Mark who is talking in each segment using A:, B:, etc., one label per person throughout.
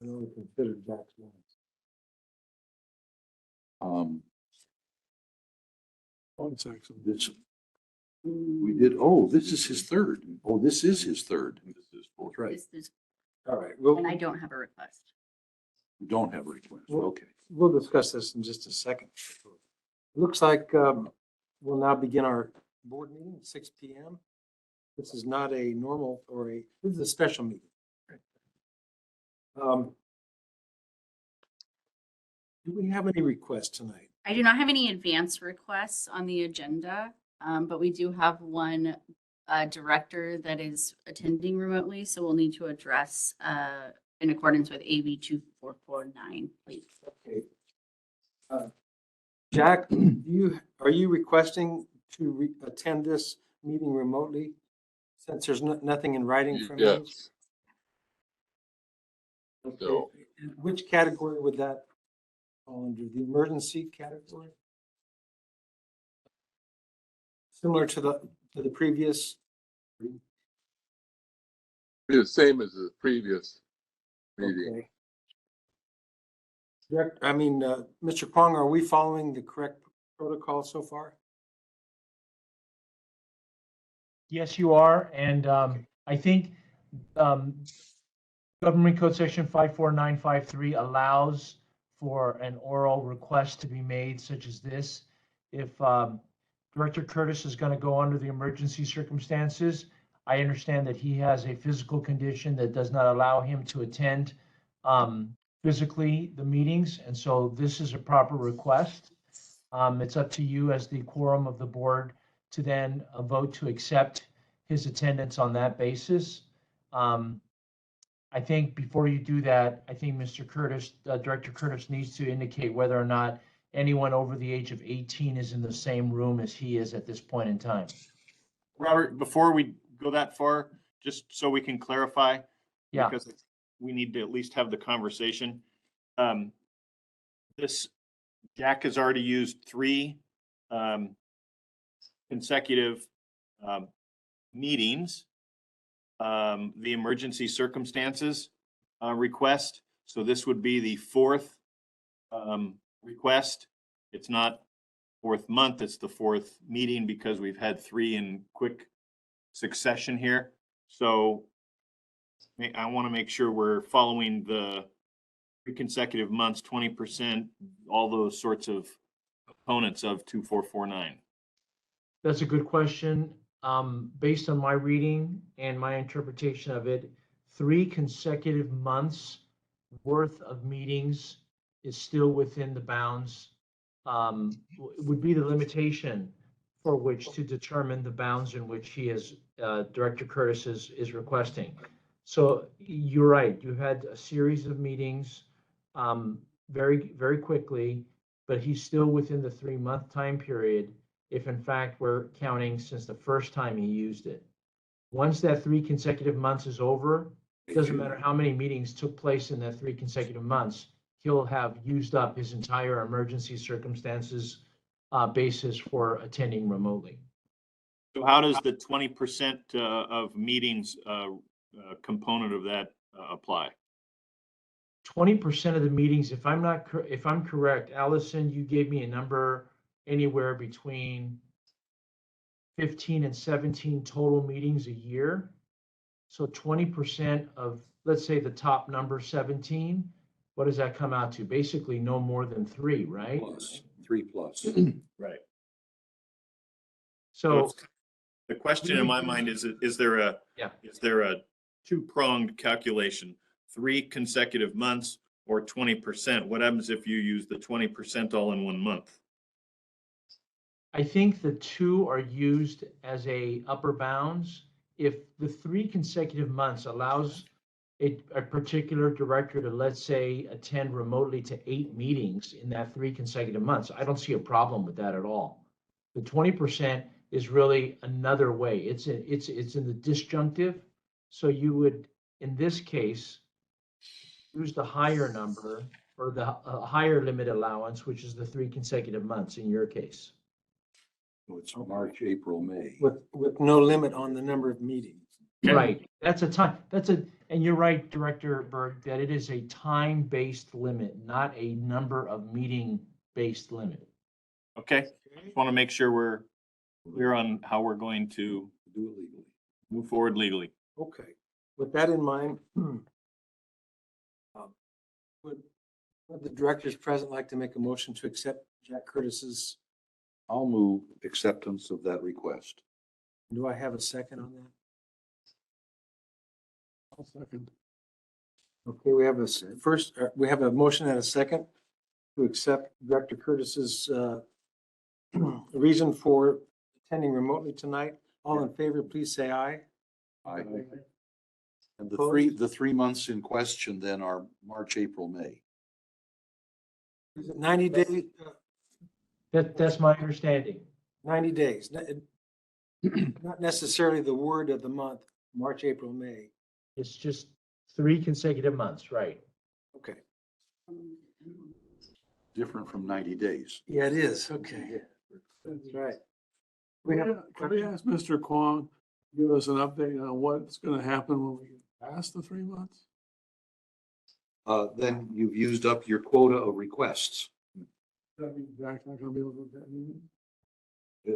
A: I only considered Jack's one. One second.
B: This, we did, oh, this is his third. Oh, this is his third. This is fourth, right?
C: This is,
A: All right, we'll,
C: and I don't have a request.
B: We don't have a request.
A: Well-
B: Okay.
A: we'll discuss this in just a second. Looks like we'll now begin our board meeting at 6 p.m. This is not a normal this is a special meeting. Do we have any requests tonight?
C: I do not have any advance requests on the agenda, but we do have one director that is attending remotely, so we'll need to address in accordance with AB 2449, please.
A: Okay. Jack, are you requesting to attend this meeting remotely since there's nothing in writing from you?
D: Yes.
A: Okay.
D: No.
A: Which category would that fall under? The emergency category? Similar to the previous?
D: Be the same as the previous meeting.
A: Okay. Mr. Kwong, are we following the correct protocol so far?
E: Yes, you are. And I think Government Code Section 54953 allows for an oral request to be made such as this. If Director Curtis is going to go under the emergency circumstances, I understand that he has a physical condition that does not allow him to attend physically the meetings. And so this is a proper request. It's up to you as the quorum of the board to then vote to accept his attendance on that basis. I think before you do that, I think Mr. Curtis, Director Curtis needs to indicate whether or not anyone over the age of 18 is in the same room as he is at this point in time.
F: Robert, before we go that far, just so we can clarify,
E: Yeah.
F: because we need to at least have the conversation. This, Jack has already used 3 consecutive meetings, the emergency circumstances request. So this would be the 4th request. It's not 4th month, it's the 4th meeting because we've had 3 in quick succession here. So I want to make sure we're following the 3 consecutive months, 20%, all those sorts of components of 2449.
E: That's a good question. Based on my reading and my interpretation of it, 3 consecutive months worth of meetings is still within the bounds, would be the limitation for which to determine the bounds in which he is, Director Curtis is requesting. So you're right, you had a series of meetings very, very quickly, but he's still within the 3-month time period if in fact we're counting since the first time he used it. Once that 3 consecutive months is over, it doesn't matter how many meetings took place in that 3 consecutive months, he'll have used up his entire emergency circumstances basis for attending remotely.
F: So how does the 20% of meetings component of that apply?
E: 20% of the meetings, if I'm correct, Allison, you gave me a number anywhere between 15 and 17 total meetings a year. So 20% of, let's say the top number 17, what does that come out to? Basically no more than 3, right?
B: Plus, 3 plus.
F: Right.
E: So
F: The question in my mind is there a
E: Yeah.
F: 2-pronged calculation, 3 consecutive months or 20%? What happens if you use the 20% all in 1 month?
E: I think the 2 are used as a upper bounds. If the 3 consecutive months allows a particular director to, let's say, attend remotely to 8 meetings in that 3 consecutive months, I don't see a problem with that at all. The 20% is really another way. It's in the disjunctive. So you would, in this case, use the higher number or the higher limit allowance, which is the 3 consecutive months in your case.
B: So it's March, April, May.
A: With no limit on the number of meetings.
E: Right. That's a time. And you're right, Director Berg, that it is a time-based limit, not a number of meeting-based limit.
F: Okay, just want to make sure we're clear on how we're going to
B: Do it legally.
F: move forward legally.
A: Okay, with that in mind, would the directors present like to make a motion to accept Jack Curtis's,
B: I'll move acceptance of that request.
A: do I have a second on that?
D: I'll second.
A: Okay, we have first, we have a motion and a second to accept Director Curtis's reason for attending remotely tonight. All in favor, please say aye.
B: Aye. And
A: Opposed?
B: the 3 months in question then are March, April, May.
A: Is it 90 days?
E: That's my understanding.
A: 90 days, not necessarily the word of the month, March, April, May.
E: It's just 3 consecutive months, right?
A: Okay,
B: Different from 90 days.
A: yeah, it is, okay. That's right. We have,
G: Can we ask Mr. Kwong, give us an update on what's gonna happen when we get past the 3 months?
B: Then you've used up your quota of requests.
G: That means Jack's not gonna be able to attend that meeting?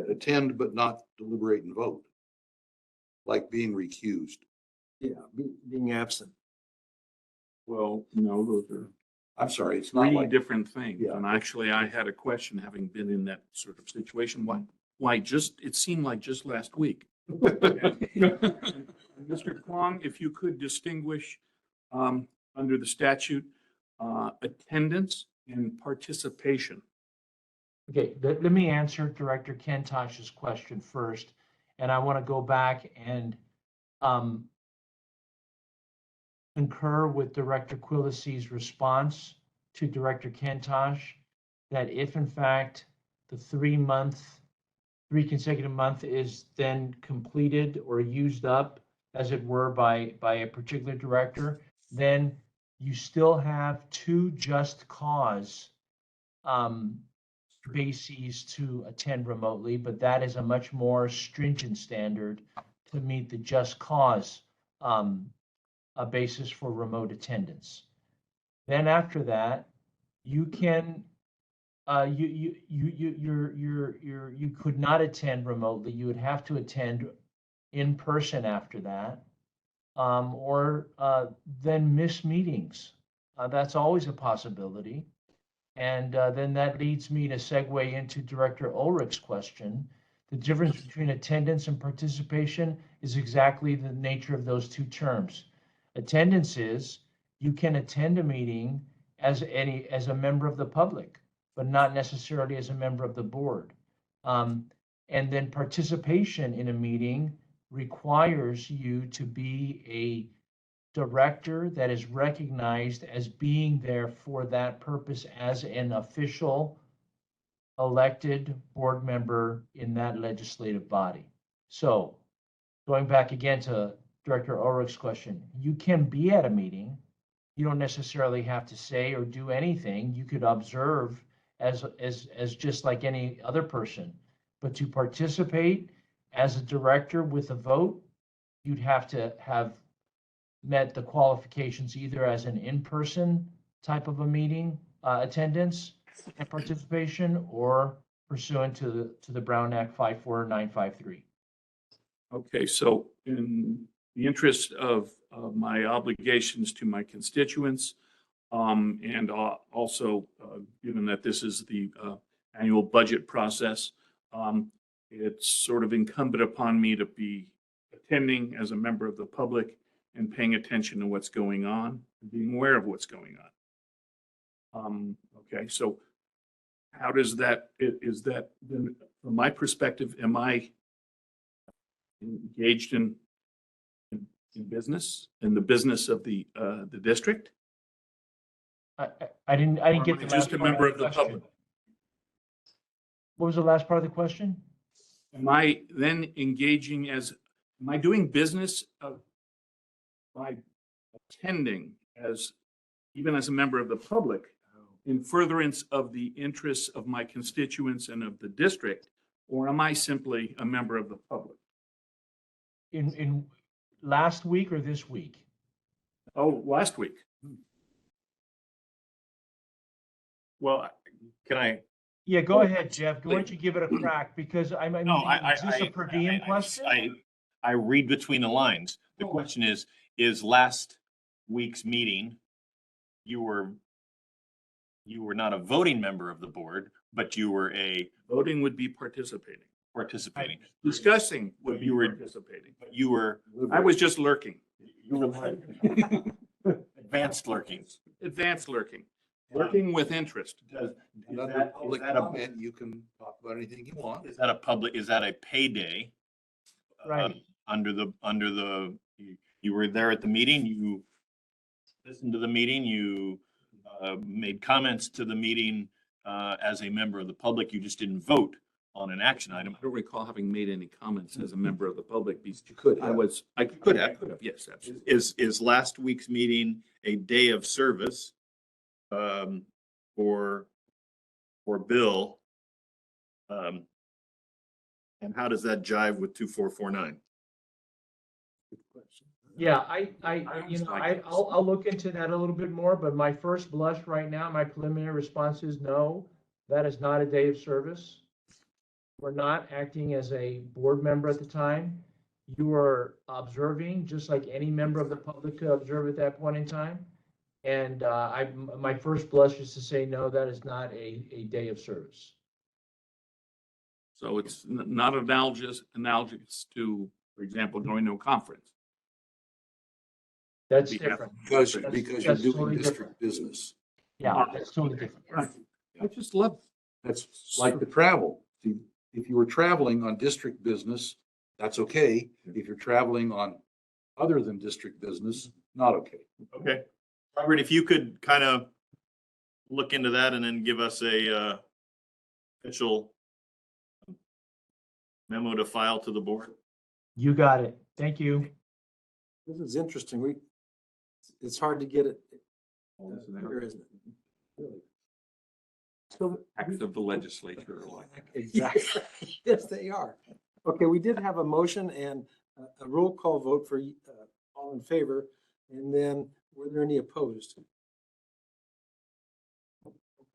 B: Attend but not deliberate and vote. Like being recused.
A: yeah, being absent.
H: Well, no, those are
B: I'm sorry, it's not
H: three
B: like,
H: different things.
B: Yeah.
H: And actually, I had a question, having been in that sort of situation. Why just, it seemed like just last week. Mr. Kwong, if you could distinguish under the statute, attendance and participation.
E: Okay, let me answer Director Kentosh's question first. And I want to go back and concur with Director Quillisi's response to Director Kentosh, that if in fact the 3 consecutive month is then completed or used up, as it were, by a particular director, then you still have 2 just cause bases to attend remotely, but that is a much more stringent standard to meet the just cause a basis for remote attendance. Then after that, you can you could not attend remotely. You would have to attend in person after that, or then miss meetings. That's always a possibility. And then that leads me to segue into Director Ulrich's question. The difference between attendance and participation is exactly the nature of those 2 terms. Attendance is you can attend a meeting as a member of the public, but not necessarily as a member of the board. And then participation in a meeting requires you to be a director that is recognized as being there for that purpose as an official elected board member in that legislative body. So going back again to Director Ulrich's question, you can be at a meeting. You don't necessarily have to say or do anything. You could observe as just like any other person. But to participate as a director with a vote, you'd have to have met the qualifications either as an in-person type of a meeting attendance and participation, or pursuant to the Brown Act 54953.
H: Okay, so in the interest of my obligations to my constituents, and also given that this is the annual budget process, it's sort of incumbent upon me to be attending as a member of the public and paying attention to what's going on, being aware of what's going on. Okay, so how does that, is that, from my perspective, am I engaged in business, in the business of the district?
E: I didn't
H: Or
E: get
H: am I
E: the
H: just
E: last
H: a
E: part
H: member
E: the
H: of the
E: question.
H: public?
E: What was the last part of the question?
H: Am I then engaging am I doing business by attending even as a member of the public in furtherance of the interests of my constituents and of the district, or am I simply a member of the public?
E: In last week or this week?
H: Oh, last week.
F: Well, can I?
E: Yeah, go ahead, Jeff. Why don't you give it a crack? Because I mean,
F: No,
E: is this a per diem question?
F: I read between the lines. The question is last week's meeting, you were not a voting member of the board, but you were a
H: Voting would be participating.
F: participating.
H: Discussing would be
F: You were-
H: participating.
F: You were
H: I was just lurking,
F: advanced lurking.
H: advanced lurking, lurking with interest.
B: And under public comment, you can talk about anything you want.
F: Is that a payday?
E: Right.
F: Under the, you were there at the meeting, you listened to the meeting, you made comments to the meeting as a member of the public, you just didn't vote on an action item.
H: I don't recall having made any comments as a member of the public.
B: You could have.
H: I could have, yes, absolutely.
F: Is last week's meeting a day of service for Bill? And how does that jive with 2449?
E: Yeah, I'll look into that a little bit more, but my first blush right now, my preliminary response is no, that is not a day of service. We're not acting as a board member at the time. You are observing, just like any member of the public could observe at that point in time. And my first blush is to say, no, that is not a day of service.
H: So it's not analogous to, for example, going to a conference.
E: That's
H: Be
E: different.
B: Because
E: That's-
B: you're
E: that's
B: doing
E: totally
B: district business.
E: Yeah, that's totally different.
H: Right. I just love.
B: That's like the travel. See, if you were traveling on district business, that's okay. If you're traveling on other than district business, not okay.
F: Okay, Robert, if you could kind of look into that and then give us a official memo to file to the board.
E: You got it. Thank you.
A: This is interesting. It's hard to get it. Here, isn't it? Really. So,
H: Act of the legislature.
A: exactly. Yes, they are. Okay, we did have a motion and a roll call vote for all in favor. And then were there any opposed?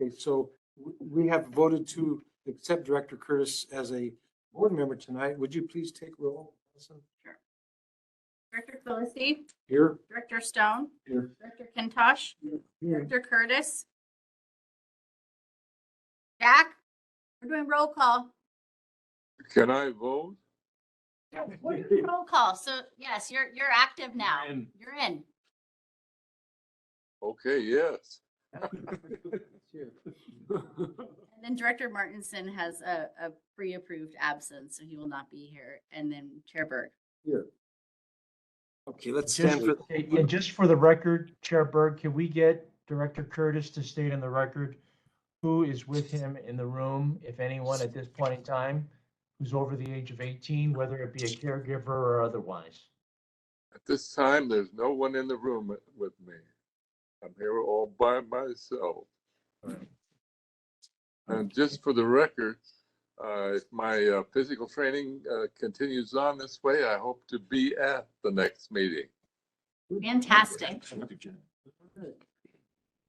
A: Okay, so we have voted to accept Director Curtis as a board member tonight. Would you please take roll? Allison?
C: Director Quillisi,
A: Here.
C: Director Stone,
A: Here.
C: Director Kintosh,
A: Here.
C: Director Curtis. Jack, we're doing roll call.
D: Can I vote?
C: We're doing roll call. So yes, you're active now.
F: in.
C: You're in.
D: Okay, yes.
A: Here.
C: And then Director Martinson has a pre-approved absence, so he will not be here. And then Chair Berg.
A: Here. Okay, let's stand for.
E: And just for the record, Chair Berg, can we get Director Curtis to state on the record who is with him in the room, if anyone at this point in time, who's over the age of 18, whether it be a caregiver or otherwise?
D: At this time, there's no one in the room with me. I'm here all by myself. And just for the record, if my physical training continues on this way, I hope to be at the next meeting.
C: Fantastic.
A: Okay,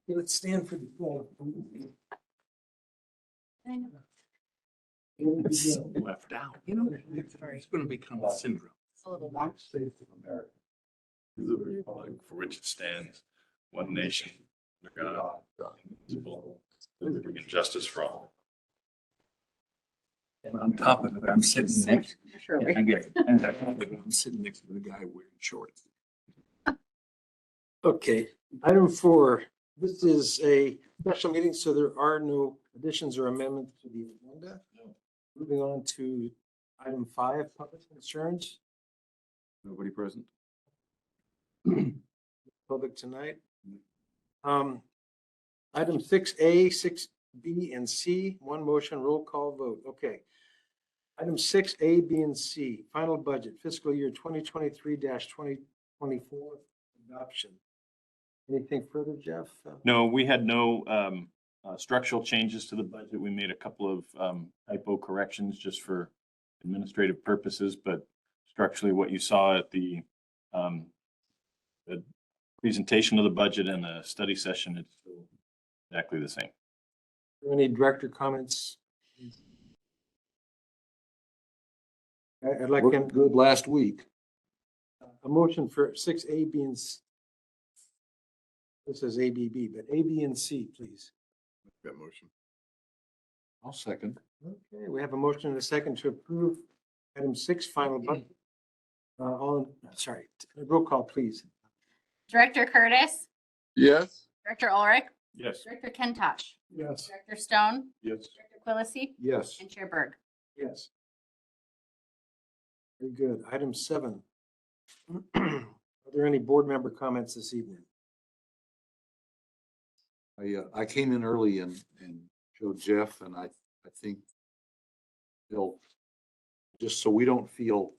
A: let's stand for the flag.
H: Left out. You know, it's going to become a syndrome.
C: A little long.
B: States of America.
F: The republic for which it stands, one nation, under God, indivisible, with liberty and justice for all.
B: And on top of it, I'm sitting next,
C: Surely.
B: I'm sitting next to the guy wearing shorts.
A: Okay, item 4, this is a special meeting, so there are no additions or amendments to the agenda. Moving on to item 5, public concerns,
B: Nobody present?
A: public tonight. Item 6A, 6B, and C, one motion, roll call vote. Okay. Item 6A, B, and C, final budget fiscal year 2023-2024 adoption. Anything further, Jeff?
F: No, we had no structural changes to the budget. We made a couple of typo corrections just for administrative purposes, but structurally what you saw at the presentation of the budget and the study session, it's still exactly the same.
A: Any director comments? I'd like
B: Worked good last week.
A: a motion for six A, B, and C. This is A, B, B, but A, B, and C, please.
D: That motion.
B: I'll second.
A: Okay, we have a motion and a second to approve item 6, final budget. Sorry, roll call, please.
C: Director Curtis,
D: Yes.
C: Director Ulrich,
H: Yes.
C: Director Kentosh,
G: Yes.
C: Director Stone,
H: Yes.
C: Director Quillisi,
B: Yes.
C: and Chair Berg.
A: Yes. Very good. Item 7. Are there any board member comments this evening?
B: I came in early and showed Jeff, and I think Bill, just so we don't feel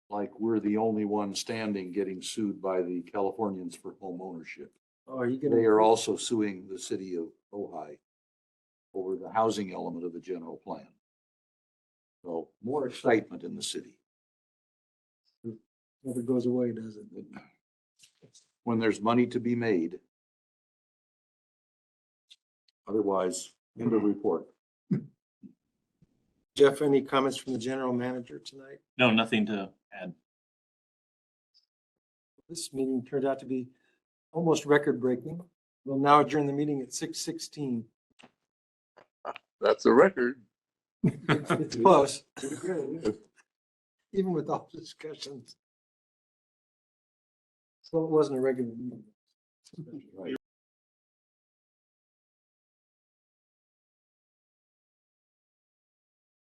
B: like we're the only one standing getting sued by the Californians for home ownership.
A: Oh, are you gonna?
B: They are also suing the city of Ojai over the housing element of the general plan. So more excitement in the city
A: Never goes away, does it?
B: when there's money to be made. Otherwise, end of report.
A: Jeff, any comments from the general manager tonight?
F: No, nothing to add.
A: This meeting turned out to be almost record breaking. We'll now adjourn the meeting at 6:16.
D: That's a record.
A: It's close. Even with all the discussions. So it wasn't a regular meeting.
B: Right.